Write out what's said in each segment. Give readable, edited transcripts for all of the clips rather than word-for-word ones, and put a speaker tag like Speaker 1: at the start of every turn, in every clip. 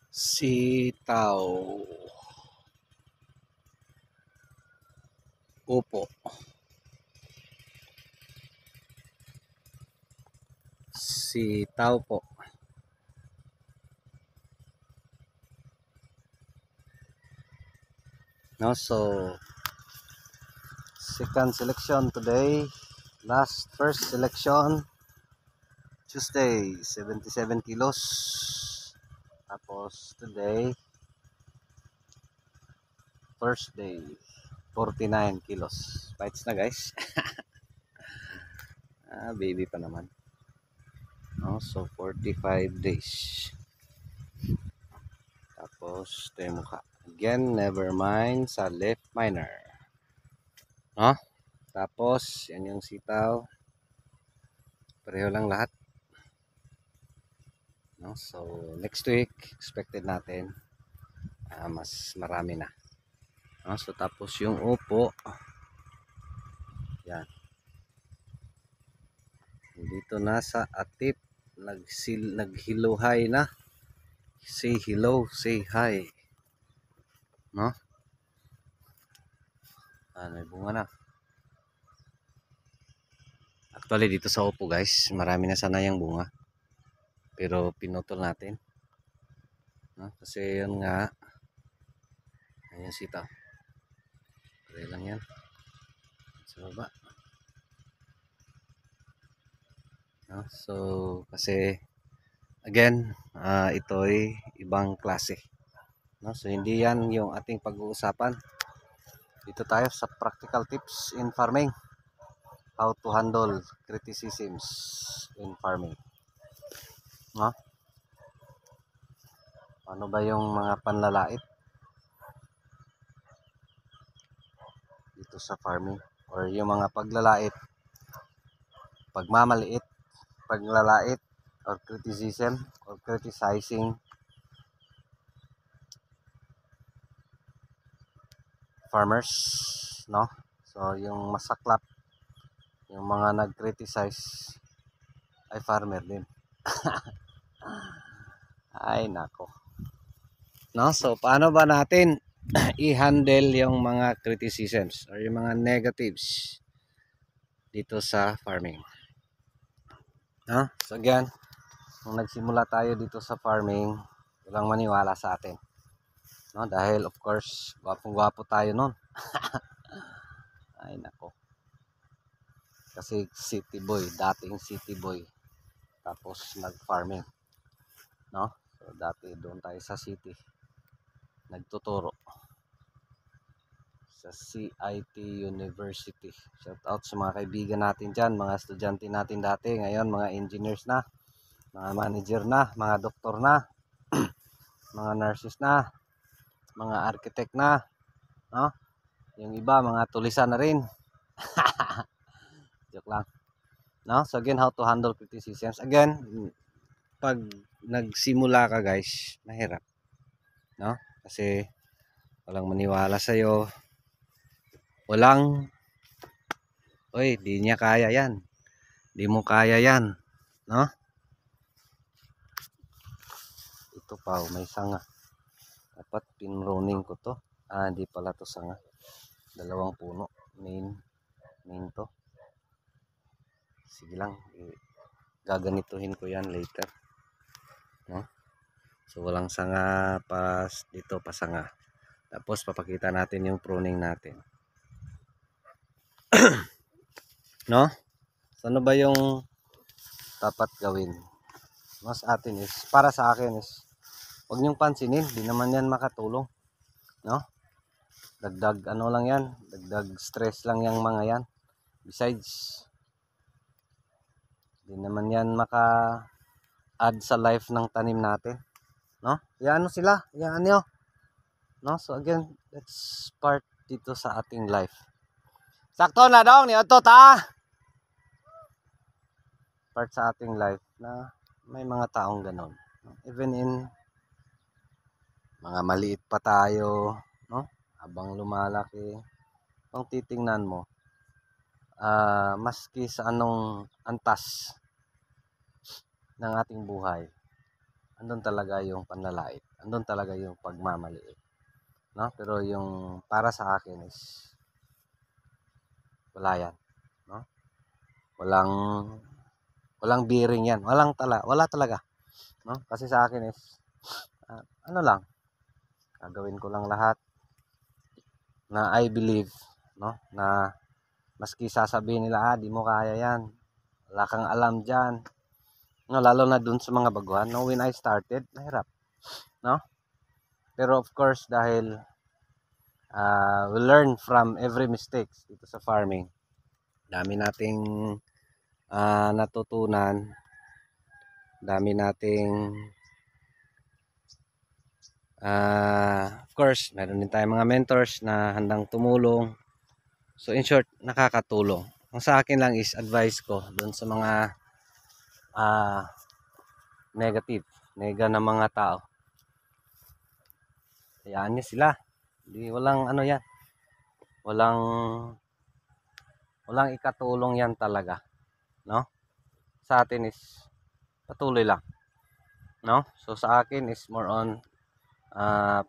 Speaker 1: Sitaw. Upo. Sitaw po. No, so second selection today. First selection Tuesday 77 kilos. Tapos today Thursday 49 kilos. Bites na guys. Baby pa naman. No, so 45 days. Tapos ito yung mukha. Again, never mind sa left minor. No? Tapos yan yung sitaw. Pareho lang lahat. No? So next week expected natin mas marami na. No? So tapos yung upo yan. Dito na sa atip naghiluhay na. Say hello, say hi. No? May bunga na. Actually dito sa upo guys, marami na sana yung bunga. Pero pinutol natin. No? Kasi yun nga. Ayan sitaw. Pare lang yan. Sa baba. No? So kasi again, ito ay ibang klase. No? So hindi yan yung ating pag-uusapan. Dito tayo sa practical tips in farming. How to handle criticisms in farming. No? Ano ba yung mga panlalait dito sa farming? Or yung mga paglalait, pagmamaliit, paglalait, or criticism, or criticizing farmers, no? So yung masaklap, yung mga nag-criticize ay farmer din. Ay nako. No? So paano ba natin i-handle yung mga criticisms or yung mga negatives dito sa farming? No? So again, nung nagsimula tayo dito sa farming, walang maniwala sa atin. No? Dahil of course, gwapong-gwapo tayo noon. Ay nako. Kasi city boy, dating city boy. Tapos nag-farming. No? So dati doon tayo sa city. Nagtuturo sa CIT University. Shout out sa mga kaibigan natin dyan, mga estudyante natin dati. Ngayon mga engineers na, mga manager na, mga doktor na, mga nurses na, mga architect na, no? Yung iba mga tulisan na rin. Joke lang. No? So again, how to handle criticisms. Again, pag nagsimula ka guys, mahirap. No? Kasi walang maniwala sa'yo. Walang, oy, di niya kaya yan. Di mo kaya yan. No? Ito pa, may sanga. Dapat pinroning ko to. Hindi pala to sanga. Dalawang puno. Main to. Sige lang. Gaganituhin ko yan later. No? So walang sanga pas dito pa sanga. Tapos papakita natin yung pruning natin. No? So ano ba yung dapat gawin? Mas atin is, para sa akin is, huwag niyong pansinin, di naman yan makatulong. No? Dagdag ano lang yan, dagdag stress lang yung mga yan. Besides, di naman yan maka-add sa life ng tanim natin. No? Yan ano sila, yan nyo. No? So again, that's part dito sa ating life. Sakto na dong, niyo to ta. Part sa ating life na may mga taong ganon. Even in mga maliit pa tayo, no? Habang lumalaki, kung titingnan mo, maski sa anong antas ng ating buhay, andun talaga yung panlalait, andun talaga yung pagmamaliit, no? Pero yung para sa akin is wala yan, no? Walang walang bearing yan, wala talaga, no? Kasi sa akin is ano lang, gagawin ko lang lahat na I believe, no? Na maski sasabihin nila, di mo kaya yan, wala kang alam dyan, no? Lalo na dun sa mga baguhan, no? When I started, mahirap, no? Pero of course, dahil we learn from every mistakes dito sa farming, dami nating natutunan, dami nating of course, meron din tayong mga mentors na handang tumulong. So in short, nakakatulong. Ang sa akin lang is advice ko doon sa mga nega na mga tao. Hayaan niyo sila. Walang ano yan. Walang ikatulong yan talaga, no? Sa atin is patuloy lang, no? So sa akin is more on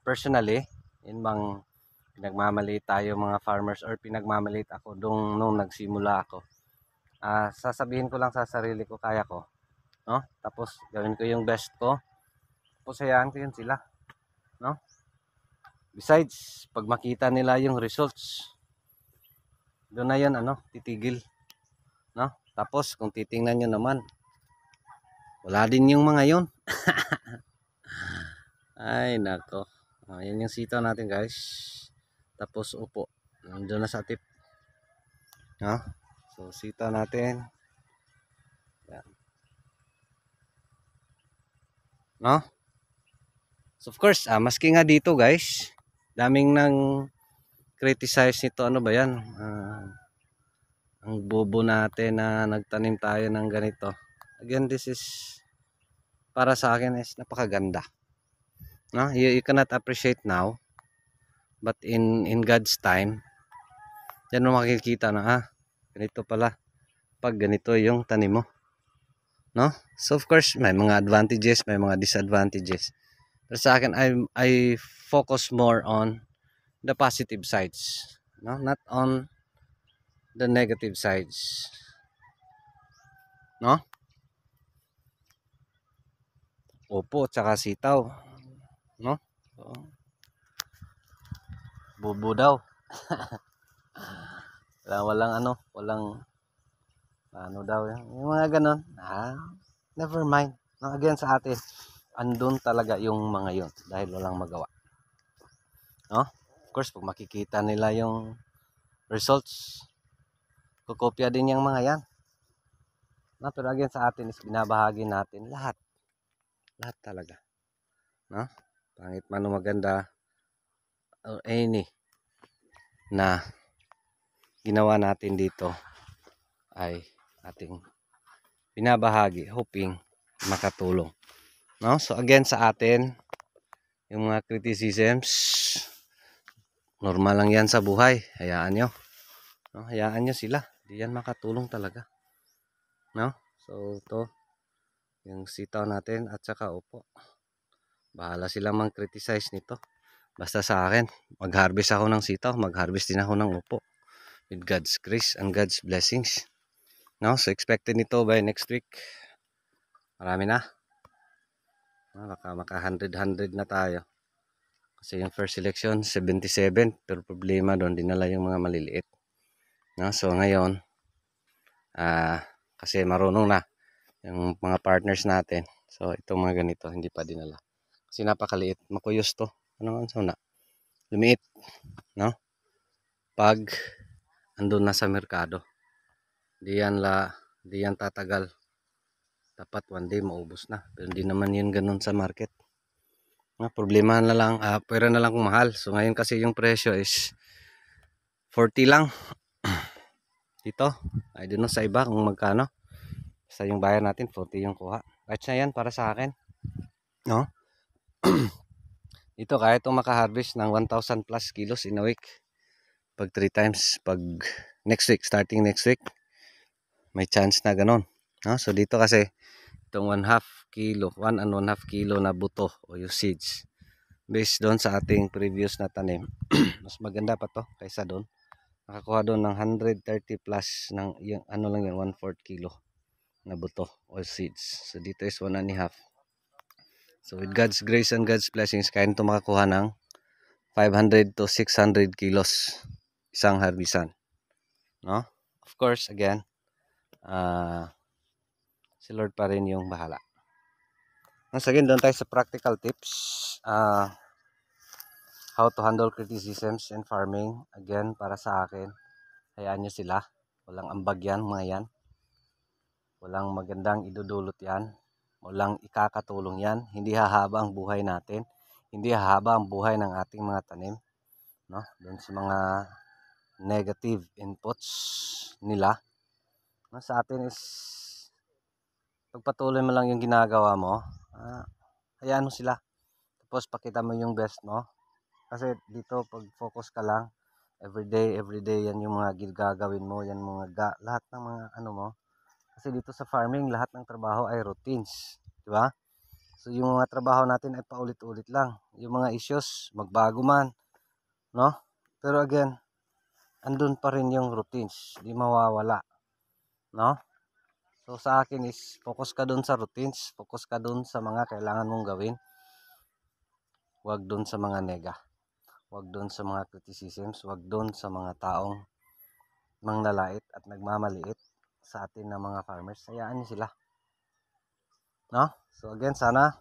Speaker 1: personally, yun bang pinagmamaliit tayo mga farmers or pinagmamaliit ako nung nagsimula ako. Sasabihin ko lang sa sarili ko, kaya ko, no? Tapos gawin ko yung best ko. Tapos hayaan ko yun sila, no? Besides, pag makita nila yung results, doon na yun titigil, no? Tapos kung titingnan nyo naman, wala din yung mga yun. Ay nako. Yan yung sitaw natin, guys. Tapos upo, nandun na sa tip, no? So sitaw natin, yan, no? So of course, maski nga dito, guys, daming nang criticize nito, ano ba yan, ang bobo natin na nagtanim tayo ng ganito. Again, this is para sa akin is napakaganda, no? You cannot appreciate now, but in God's time, yan mo makikita na ganito pala pag ganito yung tanim mo, no? So of course, may mga advantages, may mga disadvantages. Pero sa akin, I focus more on the positive sides, no? Not on the negative sides, no? Opo, tsaka sitaw, no? So, bubo daw. walang daw yung mga ganon. Never mind, no? Again, sa atin, andun talaga yung mga yon dahil walang magawa, no? Of course, pag makikita nila yung results, kukopya din yung mga yan, no? Pero again, sa atin is binabahagi natin lahat talaga, no? Pangit man o maganda or any na ginawa natin dito ay ating binabahagi, hoping makatulong, no? So again, sa atin, yung mga criticisms, normal lang yan sa buhay. Hayaan nyo, no? Hayaan nyo sila, di yan makatulong talaga, no? So ito yung sitaw natin at saka upo, bahala silang mang-criticize nito. Basta sa akin, mag-harvest ako ng sitaw, mag-harvest din ako ng upo with God's grace and God's blessings, no? So expected nito by next week, marami na, maka 100 na tayo. Kasi yung first selection 77, pero problema doon, dinala yung mga maliliit, no? So ngayon, kasi marunong na yung mga partners natin, so itong mga ganito hindi pa dinala kasi napakaliit, makuyos to, lumiit, no? Pag andun na sa merkado, di yan tatagal, dapat one day maubos na, pero hindi naman yun ganun sa market, no? Problema na lang, pwera na lang kung mahal. So ngayon kasi yung presyo is 40 lang dito, I don't know sa iba kung magkano, basta yung bayan natin 40 yung kuha, kahit na yan para sa akin, no? Ito kaya itong makaharvest ng 1,000 plus kilos in a week, pag 3 times, pag starting next week, may chance na ganon, no? So dito kasi itong 1/2 kilo, 1.5 kilo na buto o yung seeds. Based doon sa ating previous na tanim. Mas maganda pa to kaysa doon. Nakakuha doon ng 130 plus ng yung ano lang yun, 1/4 kilo na buto o seeds. So dito is 1.5. So with God's grace and God's blessings, kaya nito makakuha ng 500 to 600 kilos isang harbisan. No? Of course, again, si Lord pa rin yung bahala. Once again, doon tayo sa practical tips. How to handle criticisms in farming. Again, para sa akin, hayaan nyo sila. Walang ambag yan, mga yan. Walang magandang idudulot yan. Walang ikakatulong yan. Hindi hahaba ang buhay natin. Hindi hahaba ang buhay ng ating mga tanim. No? Doon sa mga negative inputs nila. No? Sa atin is pagpatuloy mo lang yung ginagawa mo. Hayaan mo sila. Tapos pakita mo yung best mo. Kasi dito pag focus ka lang, everyday yan yung mga gagawin mo, yan mga lahat ng mga ano mo. Kasi dito sa farming, lahat ng trabaho ay routines, di ba? So yung mga trabaho natin ay paulit-ulit lang. Yung mga issues, magbago man, no? Pero again, andun pa rin yung routines, di mawawala, no? So sa akin is focus ka dun sa routines, focus ka dun sa mga kailangan mong gawin. Huwag dun sa mga nega. Huwag dun sa mga criticisms, huwag dun sa mga taong manglalait at nagmamaliit sa atin na mga farmers. Hayaan niyo sila. No? So again, sana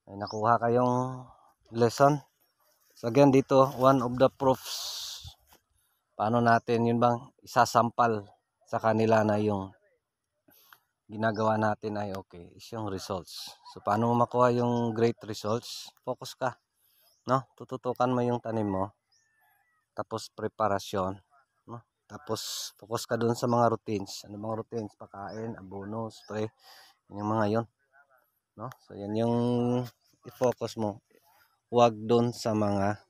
Speaker 1: may nakuha kayong lesson. So again, dito, one of the proofs. Paano natin yun bang isasampal sa kanila na yung ginagawa natin ay okay, is yung results. So paano mo makuha yung great results? Focus ka. No? Tututukan mo yung tanim mo. Tapos preparasyon. No? Tapos focus ka dun sa mga routines. Ano mga routines? Pakain, abono, spray. Yung mga yon. No? So yan yung i-focus mo. Huwag dun sa mga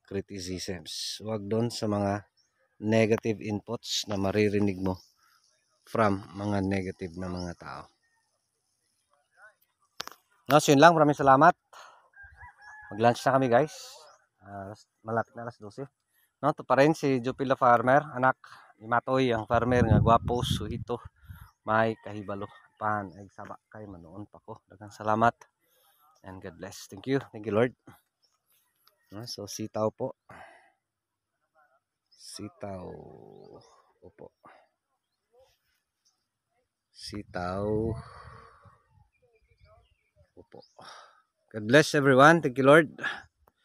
Speaker 1: criticisms. Huwag dun sa mga negative inputs na maririnig mo from mga negative na mga tao. No, so yun lang. Maraming salamat. Mag-lunch na kami guys. Malapit na alas 12. No, to pa rin si Jupila Farmer, anak ni Matoy, ang farmer nga gwapo, suhito, may kahibalo pan ay saba kay manoon pa ko. Daghang salamat and God bless. Thank you Lord. No, so sitaw po. Sitaw. Opo. Sitaw. Opo. God bless everyone. Thank you Lord.